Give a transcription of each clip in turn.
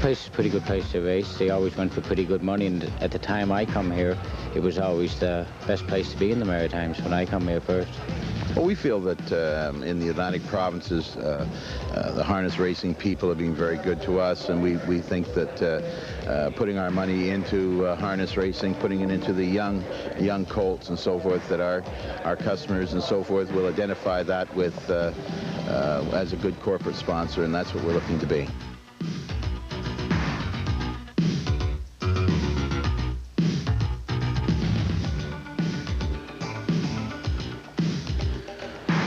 place is a pretty good place to race. They always went for pretty good money, and at the time I come here, it was always the best place to be in the Maritimes when I come here first. Well, we feel that in the Atlantic provinces, the harness racing people are being very good to us, and we think that putting our money into harness racing, putting it into the young colts and so forth, that our customers and so forth will identify that with as a good corporate sponsor, and that's what we're looking to be.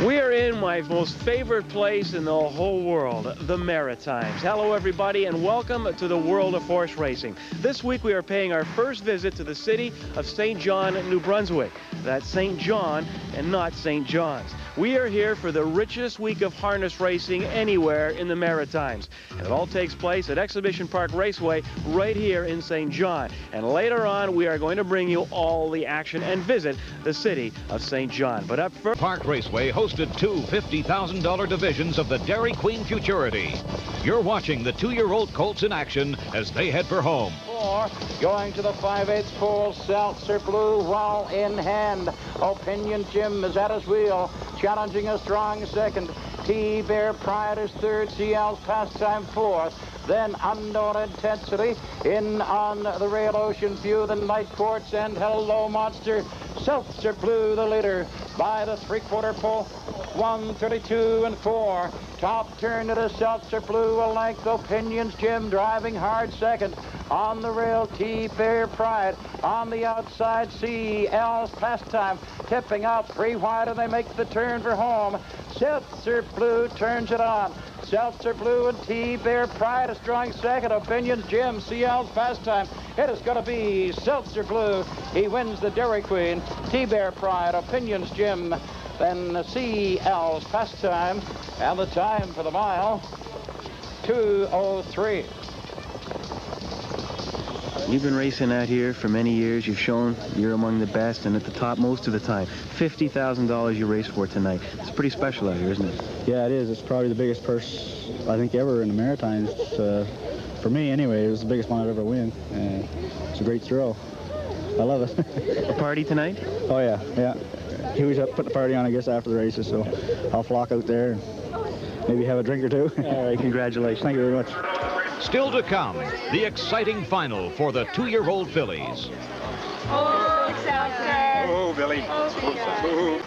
We are in my most favorite place in the whole world, the Maritimes. Hello, everybody, and welcome to the world of horse racing. This week, we are paying our first visit to the city of St. John, New Brunswick. That's St. John and not St. John's. We are here for the richest week of harness racing anywhere in the Maritimes. And it all takes place at Exhibition Park Raceway right here in St. John. And later on, we are going to bring you all the action and visit the city of St. John. But up first, Park Raceway hosted two $50,000 divisions of the Dairy Queen Futurity. You're watching the 2-year-old colts in action as they head for home. Going to the 5/8 pole, Seltzer Blue well in hand. Opinion Jim is at his wheel, challenging a strong second. T-Bear Pride is third, CL's Pastime fourth. Then Unknown Intensity in on the Rail Ocean View, the Night Courts, and Hello Monster. Seltzer Blue the leader by the 3/4 pole, 1:32 and 4. Top turn to the Seltzer Blue, a length. Opinions Jim driving hard second. On the rail, T-Bear Pride. On the outside, CL's Pastime. Tipping out 3 wide, and they make the turn for home. Seltzer Blue turns it on. Seltzer Blue and T-Bear Pride is drawing second. Opinions Jim, CL's Pastime. It is going to be Seltzer Blue. He wins the Dairy Queen. T-Bear Pride, Opinions Jim, then CL's Pastime. And the time for the mile, 2:03. you've been racing out here for many years. You've shown you're among the best and at the top most of the time. $50,000 you race for tonight. It's pretty special out here, isn't it? Yeah, it is. It's probably the biggest purse, I think, ever in the Maritimes. For me, anyway, it was the biggest one I've ever won. It's a great thrill. I love it. A party tonight? Oh, yeah, yeah. He always put the party on, I guess, after the races, so I'll flock out there and maybe have a drink or two. All right, congratulations. Thank you very much. Still to come, the exciting final for the 2-year-old fillies. Oh, Seltzer. Oh, Billy. Oh.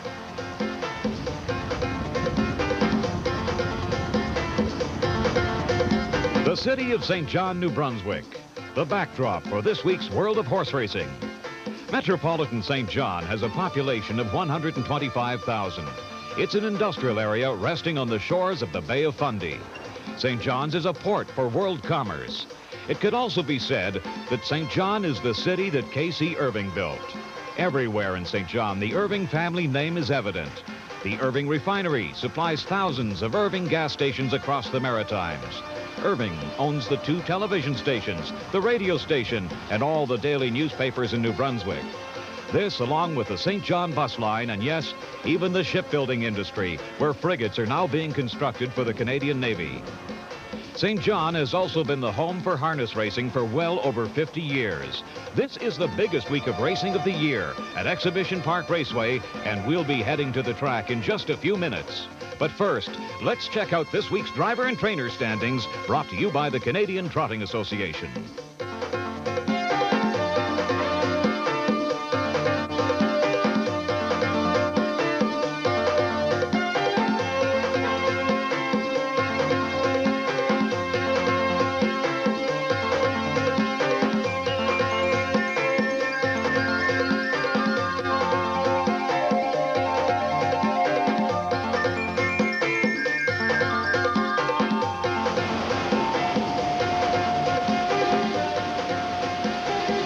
The city of St. John, New Brunswick, the backdrop for this week's World of Horse Racing. Metropolitan St. John has a population of 125,000. It's an industrial area resting on the shores of the Bay of Fundy. St. John's is a port for world commerce. It could also be said that St. John is the city that K.C. Irving built. Everywhere in St. John, the Irving family name is evident. The Irving Refinery supplies thousands of Irving gas stations across the Maritimes. Irving owns the 2 television stations, the radio station, and all the daily newspapers in New Brunswick. This, along with the St. John bus line, and yes, even the shipbuilding industry, where frigates are now being constructed for the Canadian Navy. St. John has also been the home for harness racing for well over 50 years. This is the biggest week of racing of the year at Exhibition Park Raceway, and we'll be heading to the track in just a few minutes. But first, let's check out this week's driver and trainer standings, brought to you by the Canadian Trotting Association.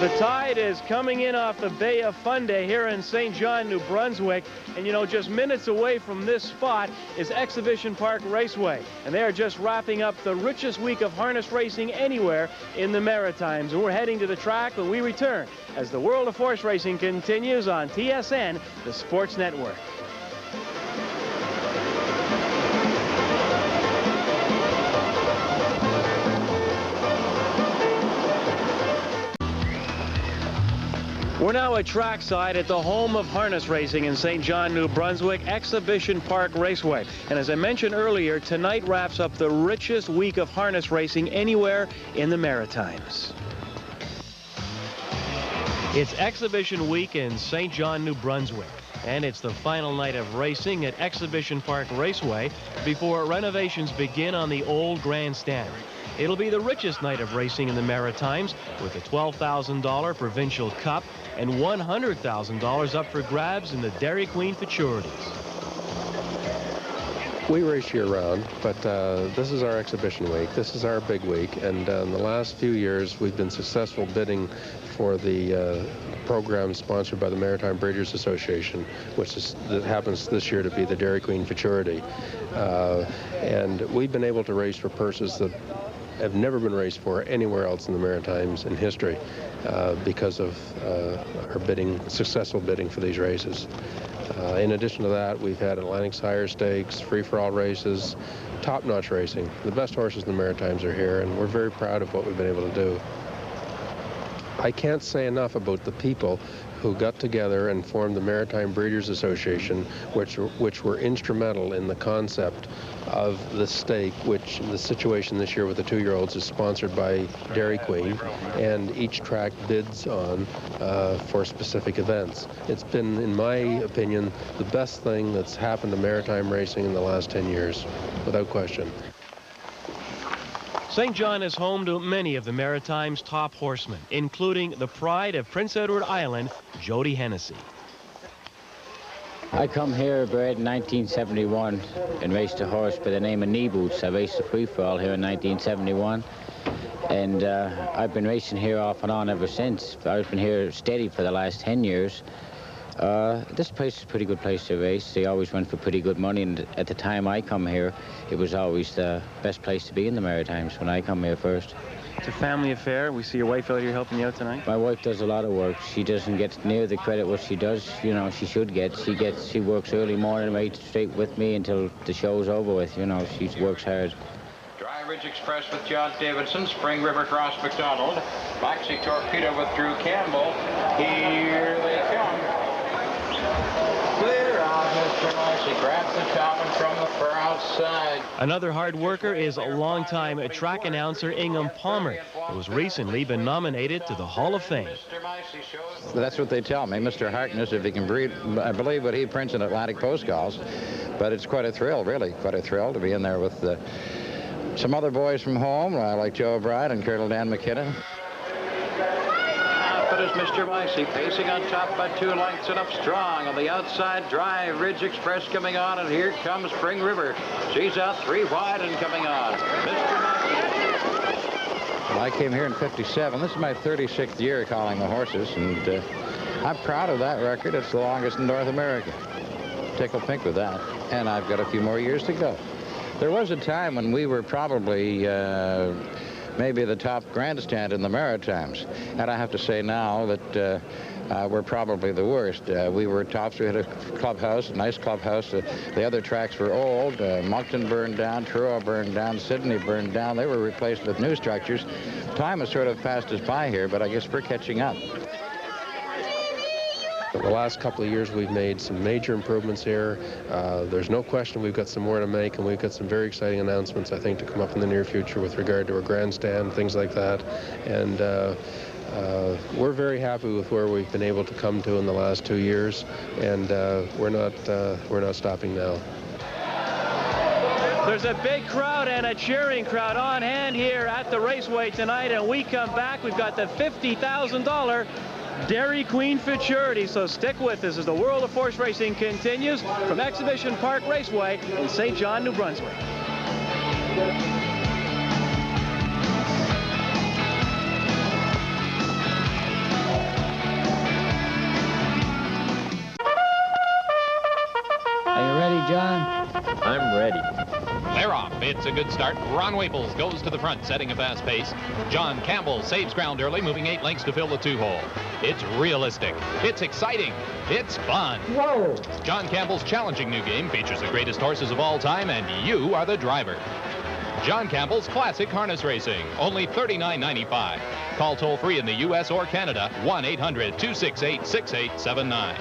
The tide is coming in off the Bay of Fundy here in St. John, New Brunswick. And you know, just minutes away from this spot is Exhibition Park Raceway. And they are just wrapping up the richest week of harness racing anywhere in the Maritimes. And we're heading to the track when we return as the world of horse racing continues on TSN, the Sports Network. We're now at trackside at the home of harness racing in St. John, New Brunswick, Exhibition Park Raceway. And as I mentioned earlier, tonight wraps up the richest week of harness racing anywhere in the Maritimes. It's Exhibition Week in St. John, New Brunswick. And it's the final night of racing at Exhibition Park Raceway before renovations begin on the old grandstand. It'll be the richest night of racing in the Maritimes, with a $12,000 Provincial Cup and $100,000 up for grabs in the Dairy Queen Futurities. We race year-round, but this is our exhibition week. This is our big week, and in the last few years, we've been successful bidding for the program sponsored by the Maritime Breeders Association, that happens this year to be the Dairy Queen Futurity. And we've been able to race for purses that have never been raced for anywhere else in the Maritimes in history because of our successful bidding for these races. In addition to that, we've had Atlantic Sire Stakes, free-for-all races, top-notch racing. The best horses in the Maritimes are here, and we're very proud of what we've been able to do. I can't say enough about the people who got together and formed the Maritime Breeders Association, which were instrumental in the concept of the stake, which the situation this year with the 2-year-olds is sponsored by Dairy Queen, and each track bids on for specific events. It's been, in my opinion, the best thing that's happened to maritime racing in the last 10 years, without question. St. John is home to many of the Maritime's top horsemen, including the pride of Prince Edward Island, Jody Hennessy. I come here bred in 1971 and raced a horse by the name of Knee Boots. I raced a free-for-all here in 1971, and I've been racing here off and on ever since. I've been here steady for the last 10 years. This place is a pretty good place to race. They always went for pretty good money, and at the time I come here, it was always the best place to be in the Maritimes when I come here first. It's a family affair. We see your wife out here helping you out tonight. My wife does a lot of work. She doesn't get near the credit what she does, you know, she should get. She works early morning right straight with me until the show's over with, you know, she works hard. Dry Ridge Express with John Davidson, Spring River Cross McDonald, Maxi Torpedo with Drew Campbell. Here they come. Clear out, Mr. Marcy grabs the top and from the far outside. Another hard worker is a longtime track announcer Ingham Palmer, who has recently been nominated to the Hall of Fame. That's what they tell me. Mr. Harkness, if he can breed, I believe what he prints in Atlantic Post calls. But it's quite a thrill, really, quite a thrill to be in there with some other boys from home, like Joe O'Brien and Colonel Dan McKinnon. But is Mr. Micey pacing on top by 2 lengths and up strong. On the outside, Dry Ridge Express coming on, and here comes Spring River. She's out 3 wide and coming on. Mr. Micey. Well, I came here in '57. This is my 36th year calling the horses, and I'm proud of that record. It's the longest in North America. Tickle pink with that. And I've got a few more years to go. There was a time when we were probably maybe the top grandstand in the Maritimes. And I have to say now that we're probably the worst. We were tops. We had a clubhouse, a nice clubhouse. The other tracks were old. Moncton burned down, Truro burned down, Sydney burned down. They were replaced with new structures. Time has sort of passed us by here, but I guess we're catching up. The last couple of years, we've made some major improvements here. There's no question we've got some more to make, and we've got some very exciting announcements, I think, to come up in the near future with regard to our grandstand, things like that. And we're very happy with where we've been able to come to in the last 2 years, and we're not stopping now. There's a big crowd and a cheering crowd on hand here at the raceway tonight, and we come back. We've got the $50,000 Dairy Queen Futurity. So stick with us as the world of horse racing continues from Exhibition Park Raceway in St. John, New Brunswick. Are you ready, John? I'm ready. They're off. It's a good start. Ron Waples goes to the front, setting a fast pace. John Campbell saves ground early, moving 8 lengths to fill the 2-hole. It's realistic. It's exciting. It's fun. Whoa! John Campbell's challenging new game features the greatest horses of all time, and you are the driver. John Campbell's Classic Harness Racing, only $39.95. Call toll-free in the U.S. or Canada, 1-800-268-6879.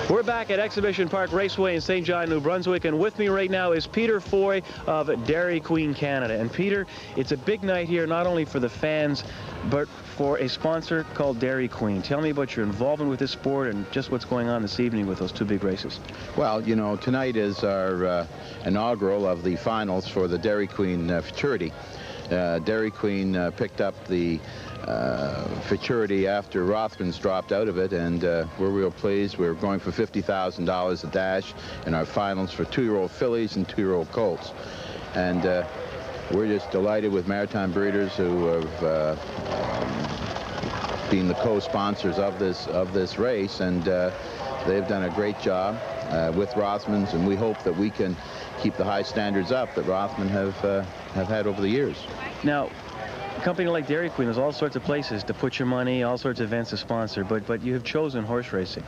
We're back at Exhibition Park Raceway in St. John, New Brunswick, and with me right now is Peter Foy of Dairy Queen Canada. And Peter, it's a big night here, not only for the fans, but for a sponsor called Dairy Queen. Tell me about your involvement with this sport and just what's going on this evening with those two big races. Well, you know, tonight is our inaugural of the finals for the Dairy Queen Futurity. Dairy Queen picked up the Futurity after Rothman's dropped out of it, and we're real pleased. We're going for $50,000 a dash in our finals for 2-year-old fillies and 2-year-old colts. And we're just delighted with Maritime Breeders, who have been the co-sponsors of this race, and they've done a great job with Rothman's, and we hope that we can keep the high standards up that Rothman have had over the years. Now, a company like Dairy Queen, there's all sorts of places to put your money, all sorts of events to sponsor, but you have chosen horse racing.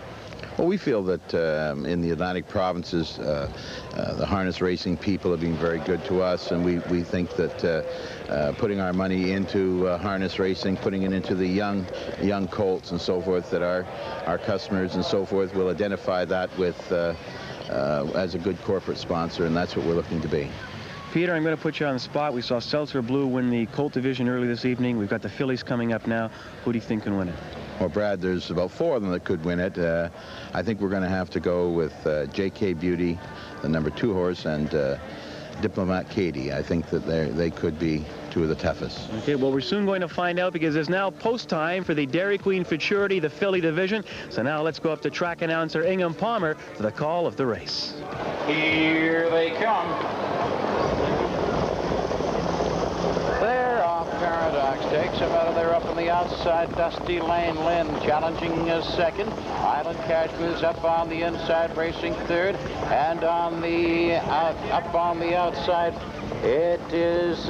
Well, we feel that in the Atlantic provinces, the harness racing people have been very good to us, and we think that putting our money into harness racing, putting it into the young colts and so forth, that our customers and so forth will identify that with as a good corporate sponsor, and that's what we're looking to be. Peter, I'm going to put you on the spot. We saw Seltzer Blue win the colt division early this evening. We've got the fillies coming up now. Who do you think can win it? Well, Brad, there's about 4 of them that could win it. I think we're going to have to go with J.K. Beauty, the number 2 horse, and Diplomat Katie. I think that they could be 2 of the toughest. Okay, well, we're soon going to find out, because it's now post time for the Dairy Queen Futurity, the filly division. So now let's go up to track announcer Ingham Palmer for the call of the race. Here they come. They're off. Paradox takes him out of there up on the outside. Dusty Lane Lynn challenging second. Island Cash moves up on the inside, racing third. And on the up on the outside, it is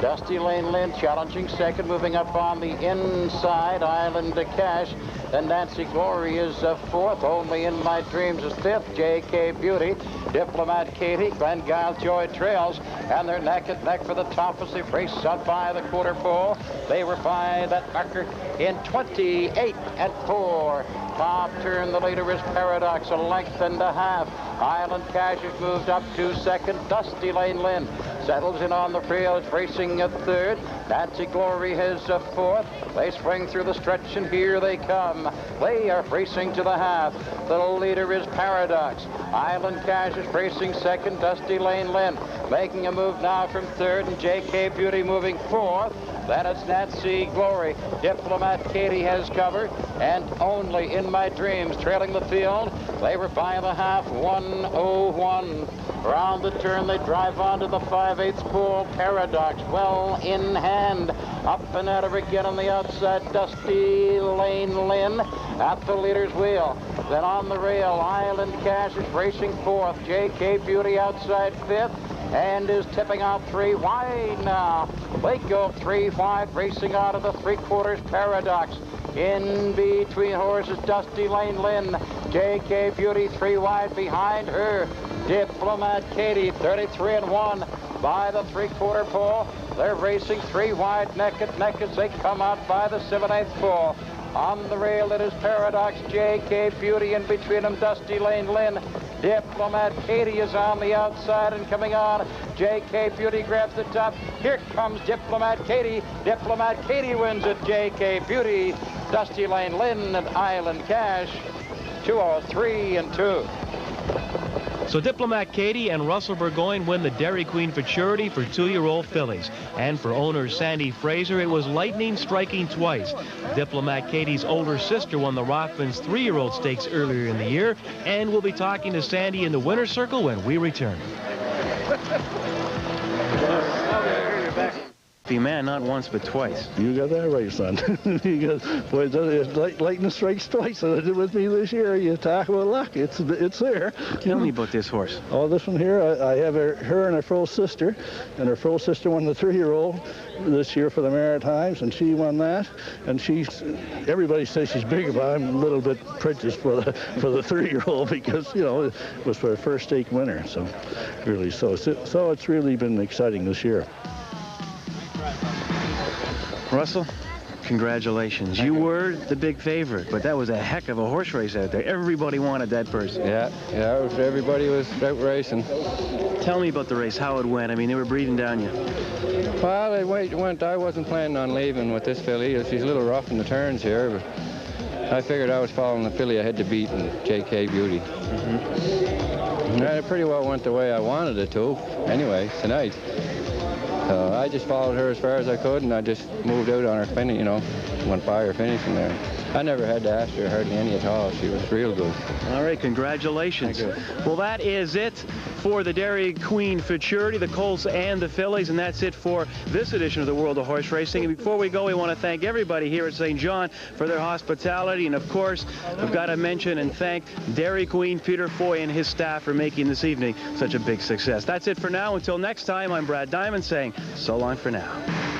Dusty Lane Lynn challenging second, moving up on the inside. Island Cash. Then Nancy Glory is fourth. Only in My Dreams is fifth. J.K. Beauty, Diplomat Katie, Glen Giles Joy trails, and they're neck and neck for the top as they race out by the quarter pole. They were by that marker in 28-4. Top turn, the leader is Paradox, a length and a half. Island Cash has moved up to second. Dusty Lane Lynn settles in on the rails, racing at third. Nancy Glory has fourth. They swing through the stretch, and here they come. They are racing to the half. The leader is Paradox. Island Cash is racing second. Dusty Lane Lynn making a move now from third, and J.K. Beauty moving fourth. Then it's Nancy Glory. Diplomat Katie has cover, and Only in My Dreams trailing the field. They were by the half, 1:01. Round the turn, they drive onto the 5/8 pole. Paradox well in hand. Up and at her again on the outside, Dusty Lane Lynn at the leader's wheel. Then on the rail, Island Cash is racing fourth. J.K. Beauty outside fifth, and is tipping out 3 wide now. They go 3 wide, racing out of the 3/4 Paradox. In between horses, Dusty Lane Lynn. J.K. Beauty 3 wide behind her. Diplomat Katie, 33-1 by the 3/4 pole. They're racing 3 wide, neck and neck as they come out by the 7/8 pole. On the rail, it is Paradox, J.K. Beauty, in between them, Dusty Lane Lynn. Diplomat Katie is on the outside and coming on. J.K. Beauty grabs the top. Here comes Diplomat Katie. Diplomat Katie wins it. J.K. Beauty, Dusty Lane Lynn, and Island Cash, 2:03-2. So Diplomat Katie and Russell Burgoyne win the Dairy Queen Futurity for 2-year-old fillies. And for owner Sandy Fraser, it was lightning striking twice. Diplomat Katie's older sister won the Rothman's 3-year-old stakes earlier in the year. And we'll be talking to Sandy in the winner's circle when we return. Man, not once but twice. You got that right, son. Boy, lightning strikes twice. It did with me this year. You talk about luck. It's there. Tell me about this horse. Oh, this one here, I have her and her full sister, and her full sister won the 3-year-old this year for the Maritimes, and she won that. And everybody says she's big, but I'm a little bit prejudiced for the 3-year-old because it was for her first stake winner. So really, so it's really been exciting this year. Russell, congratulations. You were the big favorite, but that was a heck of a horse race out there. Everybody wanted that person. Yeah, everybody was out racing. Tell me about the race, how it went. I mean, they were breathing down you. Well, it went. I wasn't planning on leaving with this filly. She's a little rough in the turns here, but I figured I was following the filly I had to beat in J.K. Beauty. And it pretty well went the way I wanted it to, anyway, tonight. So I just followed her as far as I could, and I just moved out on her finish, went by her finishing there. I never had to ask her hardly any at all. She was real good. All right, congratulations. Thank you. Well, that is it for the Dairy Queen Futurity, the colts and the fillies, and that's it for this edition of the World of Horse Racing. And before we go, we want to thank everybody here at St. John for their hospitality, and of course, we've got to mention and thank Dairy Queen Peter Foy and his staff for making this evening such a big success. That's it for now. Until next time, I'm Brad Diamond saying so long for now.